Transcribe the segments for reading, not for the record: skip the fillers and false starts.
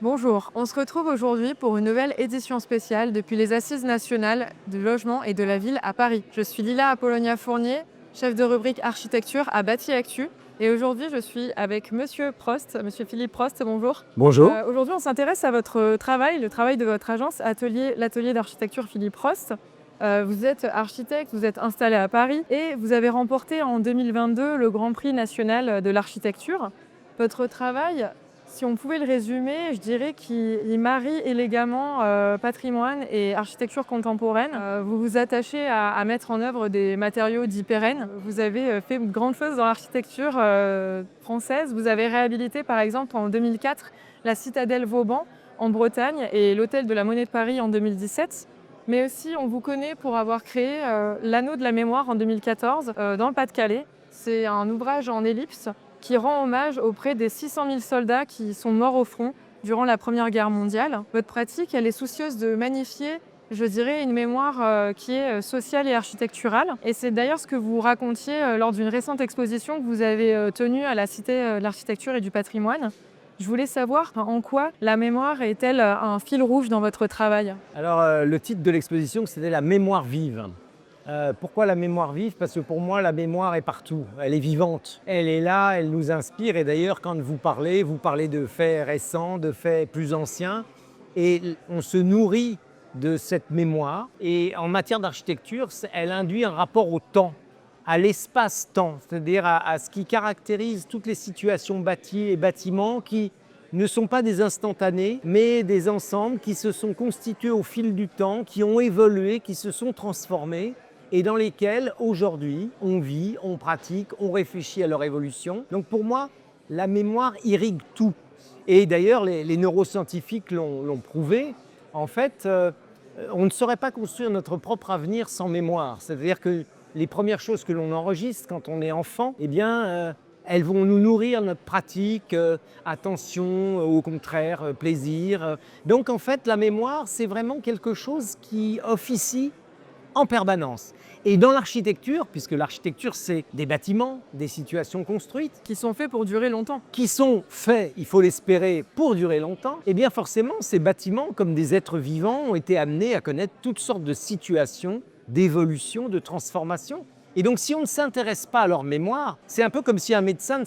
Bonjour, on se retrouve aujourd'hui pour une nouvelle édition spéciale depuis les Assises nationales du logement et de la ville à Paris. Je suis Lila Apollonia-Fournier, chef de rubrique architecture à Bâti Actu. Et aujourd'hui, je suis avec Monsieur Prost, Monsieur Philippe Prost, bonjour. Bonjour. Aujourd'hui, on s'intéresse à votre travail, le travail de votre agence, l'atelier d'architecture Philippe Prost. Vous êtes architecte, vous êtes installé à Paris et vous avez remporté en 2022 le Grand Prix national de l'architecture. Votre travail, si on pouvait le résumer, je dirais qu'il marie élégamment patrimoine et architecture contemporaine. Vous vous attachez à mettre en œuvre des matériaux dits pérennes. Vous avez fait de grandes choses dans l'architecture française. Vous avez réhabilité par exemple en 2004 la citadelle Vauban en Bretagne et l'hôtel de la Monnaie de Paris en 2017. Mais aussi, on vous connaît pour avoir créé l'Anneau de la mémoire en 2014 dans le Pas-de-Calais. C'est un ouvrage en ellipse qui rend hommage auprès des 600 000 soldats qui sont morts au front durant la Première Guerre mondiale. Votre pratique, elle est soucieuse de magnifier, je dirais, une mémoire qui est sociale et architecturale. Et c'est d'ailleurs ce que vous racontiez lors d'une récente exposition que vous avez tenue à la Cité de l'Architecture et du Patrimoine. Je voulais savoir en quoi la mémoire est-elle un fil rouge dans votre travail. Alors, le titre de l'exposition, c'était La mémoire vive. Pourquoi la mémoire vive? Parce que pour moi, la mémoire est partout, elle est vivante. Elle est là, elle nous inspire. Et d'ailleurs, quand vous parlez de faits récents, de faits plus anciens. Et on se nourrit de cette mémoire. Et en matière d'architecture, elle induit un rapport au temps, à l'espace-temps, c'est-à-dire à ce qui caractérise toutes les situations bâties et bâtiments qui ne sont pas des instantanés, mais des ensembles qui se sont constitués au fil du temps, qui ont évolué, qui se sont transformés et dans lesquels aujourd'hui on vit, on pratique, on réfléchit à leur évolution. Donc pour moi, la mémoire irrigue tout. Et d'ailleurs, les neuroscientifiques l'ont prouvé. En fait, on ne saurait pas construire notre propre avenir sans mémoire. C'est-à-dire que les premières choses que l'on enregistre quand on est enfant, eh bien, elles vont nous nourrir notre pratique, attention, au contraire, plaisir. Donc en fait, la mémoire, c'est vraiment quelque chose qui officie en permanence. Et dans l'architecture, puisque l'architecture, c'est des bâtiments, des situations construites, Qui sont faits pour durer longtemps. qui sont faits, il faut l'espérer, pour durer longtemps, eh bien forcément, ces bâtiments, comme des êtres vivants, ont été amenés à connaître toutes sortes de situations d'évolution, de transformation. Et donc si on ne s'intéresse pas à leur mémoire, c'est un peu comme si un médecin ne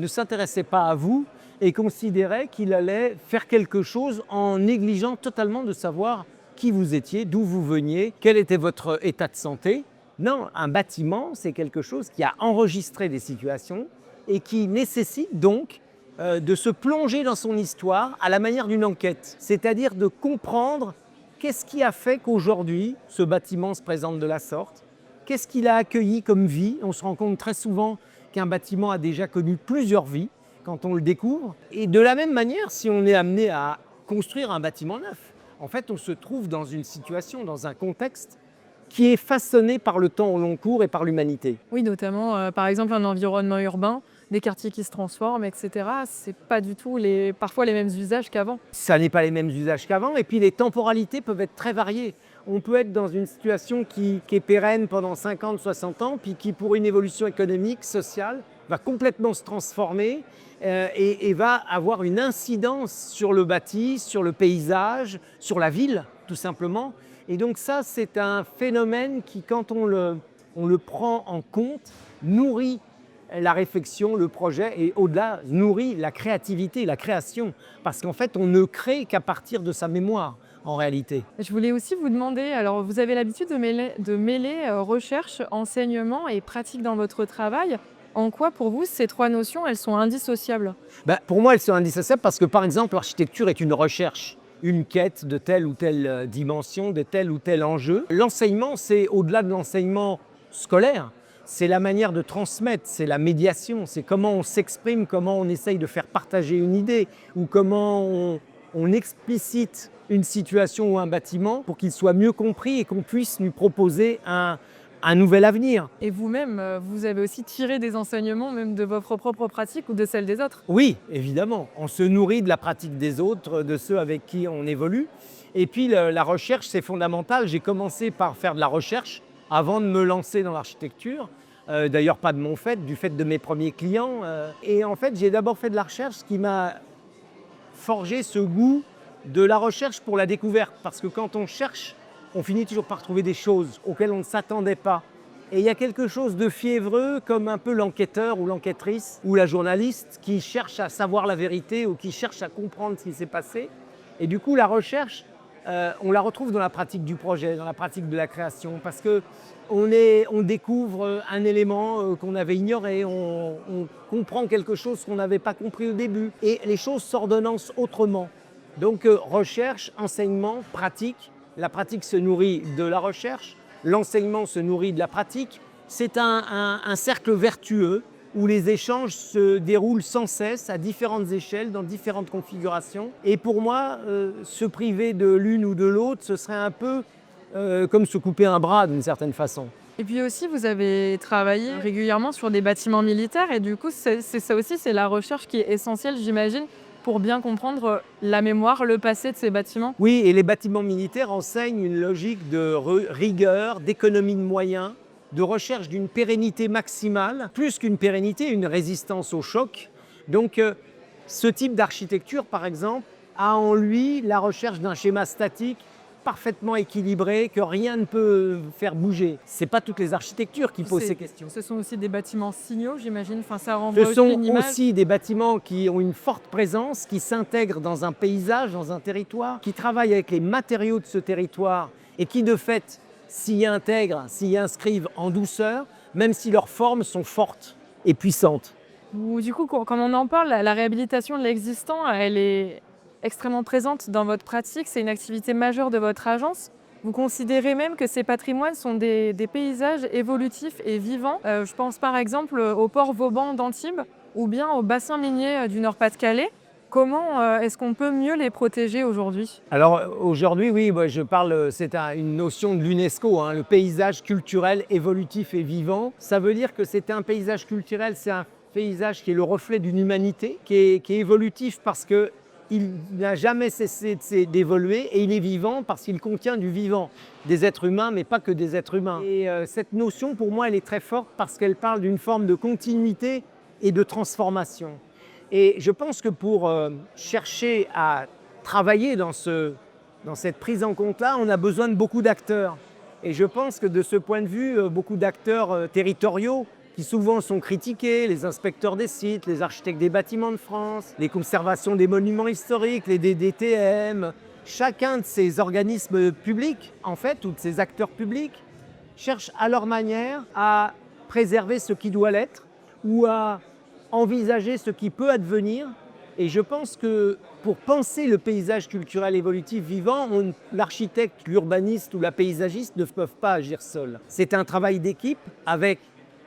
s'intéressait pas à vous et considérait qu'il allait faire quelque chose en négligeant totalement de savoir qui vous étiez, d'où vous veniez, quel était votre état de santé. Non, un bâtiment, c'est quelque chose qui a enregistré des situations et qui nécessite donc de se plonger dans son histoire à la manière d'une enquête, c'est-à-dire de comprendre qu'est-ce qui a fait qu'aujourd'hui ce bâtiment se présente de la sorte, qu'est-ce qu'il a accueilli comme vie. On se rend compte très souvent qu'un bâtiment a déjà connu plusieurs vies quand on le découvre. Et de la même manière, si on est amené à construire un bâtiment neuf, en fait, on se trouve dans une situation, dans un contexte qui est façonné par le temps au long cours et par l'humanité. Oui, notamment, par exemple, un environnement urbain, des quartiers qui se transforment, etc. C'est pas du tout parfois les mêmes usages qu'avant. Ça n'est pas les mêmes usages qu'avant, et puis les temporalités peuvent être très variées. On peut être dans une situation qui est pérenne pendant 50, 60 ans, puis qui, pour une évolution économique, sociale, va complètement se transformer et va avoir une incidence sur le bâti, sur le paysage, sur la ville, tout simplement. Et donc ça, c'est un phénomène qui, quand on le prend en compte, nourrit la réflexion, le projet, et au-delà, nourrit la créativité, la création. Parce qu'en fait, on ne crée qu'à partir de sa mémoire, en réalité. Je voulais aussi vous demander, alors vous avez l'habitude de mêler recherche, enseignement et pratique dans votre travail. En quoi, pour vous, ces trois notions, elles sont indissociables? Pour moi, elles sont indissociables parce que, par exemple, l'architecture est une recherche, une quête de telle ou telle dimension, de tel ou tel enjeu. L'enseignement, c'est au-delà de l'enseignement scolaire, c'est la manière de transmettre, c'est la médiation, c'est comment on s'exprime, comment on essaye de faire partager une idée, ou comment on explicite une situation ou un bâtiment pour qu'il soit mieux compris et qu'on puisse lui proposer un nouvel avenir. Et vous-même, vous avez aussi tiré des enseignements, même de votre propre pratique ou de celle des autres? Oui, évidemment, on se nourrit de la pratique des autres, de ceux avec qui on évolue. Et puis la recherche, c'est fondamental. J'ai commencé par faire de la recherche avant de me lancer dans l'architecture. D'ailleurs, pas de mon fait, du fait de mes premiers clients. Et en fait, j'ai d'abord fait de la recherche qui m'a forgé ce goût de la recherche pour la découverte. Parce que quand on cherche, on finit toujours par trouver des choses auxquelles on ne s'attendait pas. Et il y a quelque chose de fiévreux, comme un peu l'enquêteur ou l'enquêtrice ou la journaliste qui cherche à savoir la vérité ou qui cherche à comprendre ce qui s'est passé. Et du coup, la recherche, on la retrouve dans la pratique du projet, dans la pratique de la création, parce qu'on découvre un élément qu'on avait ignoré, on comprend quelque chose qu'on n'avait pas compris au début, et les choses s'ordonnancent autrement. Donc recherche, enseignement, pratique. La pratique se nourrit de la recherche, l'enseignement se nourrit de la pratique. C'est un cercle vertueux où les échanges se déroulent sans cesse à différentes échelles, dans différentes configurations. Et pour moi, se priver de l'une ou de l'autre, ce serait un peu comme se couper un bras d'une certaine façon. Et puis aussi, vous avez travaillé régulièrement sur des bâtiments militaires et du coup, c'est ça aussi, c'est la recherche qui est essentielle, j'imagine, pour bien comprendre la mémoire, le passé de ces bâtiments. Oui, et les bâtiments militaires enseignent une logique de rigueur, d'économie de moyens, de recherche d'une pérennité maximale, plus qu'une pérennité, une résistance au choc. Donc ce type d'architecture, par exemple, a en lui la recherche d'un schéma statique parfaitement équilibré, que rien ne peut faire bouger. Ce n'est pas toutes les architectures qui posent ces questions. Ce sont aussi des bâtiments signaux, j'imagine. Enfin, ça renvoie Ce aussi sont une image. aussi des bâtiments qui ont une forte présence, qui s'intègrent dans un paysage, dans un territoire, qui travaillent avec les matériaux de ce territoire et qui, de fait, s'y intègrent, s'y inscrivent en douceur, même si leurs formes sont fortes et puissantes. Du coup, quand on en parle, la réhabilitation de l'existant, elle est extrêmement présente dans votre pratique. C'est une activité majeure de votre agence. Vous considérez même que ces patrimoines sont des paysages évolutifs et vivants. Je pense par exemple au port Vauban d'Antibes ou bien au bassin minier du Nord-Pas-de-Calais. Comment est-ce qu'on peut mieux les protéger aujourd'hui? Alors aujourd'hui, oui, je parle, c'est une notion de l'UNESCO, le paysage culturel évolutif et vivant. Ça veut dire que c'est un paysage culturel, c'est un paysage qui est le reflet d'une humanité, qui est évolutif parce que il n'a jamais cessé d'évoluer et il est vivant parce qu'il contient du vivant, des êtres humains, mais pas que des êtres humains. Et cette notion, pour moi, elle est très forte parce qu'elle parle d'une forme de continuité et de transformation. Et je pense que pour chercher à travailler dans cette prise en compte-là, on a besoin de beaucoup d'acteurs. Et je pense que de ce point de vue, beaucoup d'acteurs territoriaux qui souvent sont critiqués, les inspecteurs des sites, les architectes des bâtiments de France, les conservations des monuments historiques, les DDTM. Chacun de ces organismes publics, en fait, ou de ces acteurs publics, cherchent à leur manière à préserver ce qui doit l'être ou à envisager ce qui peut advenir. Et je pense que pour penser le paysage culturel évolutif vivant, l'architecte, l'urbaniste ou la paysagiste ne peuvent pas agir seuls. C'est un travail d'équipe avec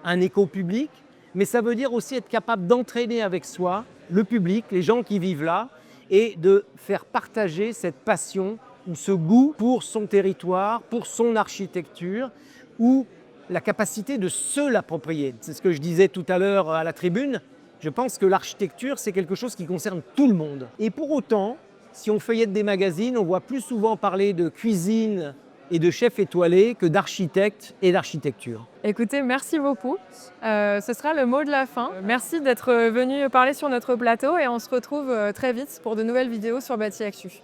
un écho public, mais ça veut dire aussi être capable d'entraîner avec soi le public, les gens qui vivent là, et de faire partager cette passion ou ce goût pour son territoire, pour son architecture, ou la capacité de se l'approprier. C'est ce que je disais tout à l'heure à la tribune. Je pense que l'architecture, c'est quelque chose qui concerne tout le monde. Et pour autant, si on feuillette des magazines, on voit plus souvent parler de cuisine et de chefs étoilés que d'architectes et d'architecture. Écoutez, merci beaucoup. Ce sera le mot de la fin. Merci d'être venu parler sur notre plateau et on se retrouve très vite pour de nouvelles vidéos sur Bâti Actu.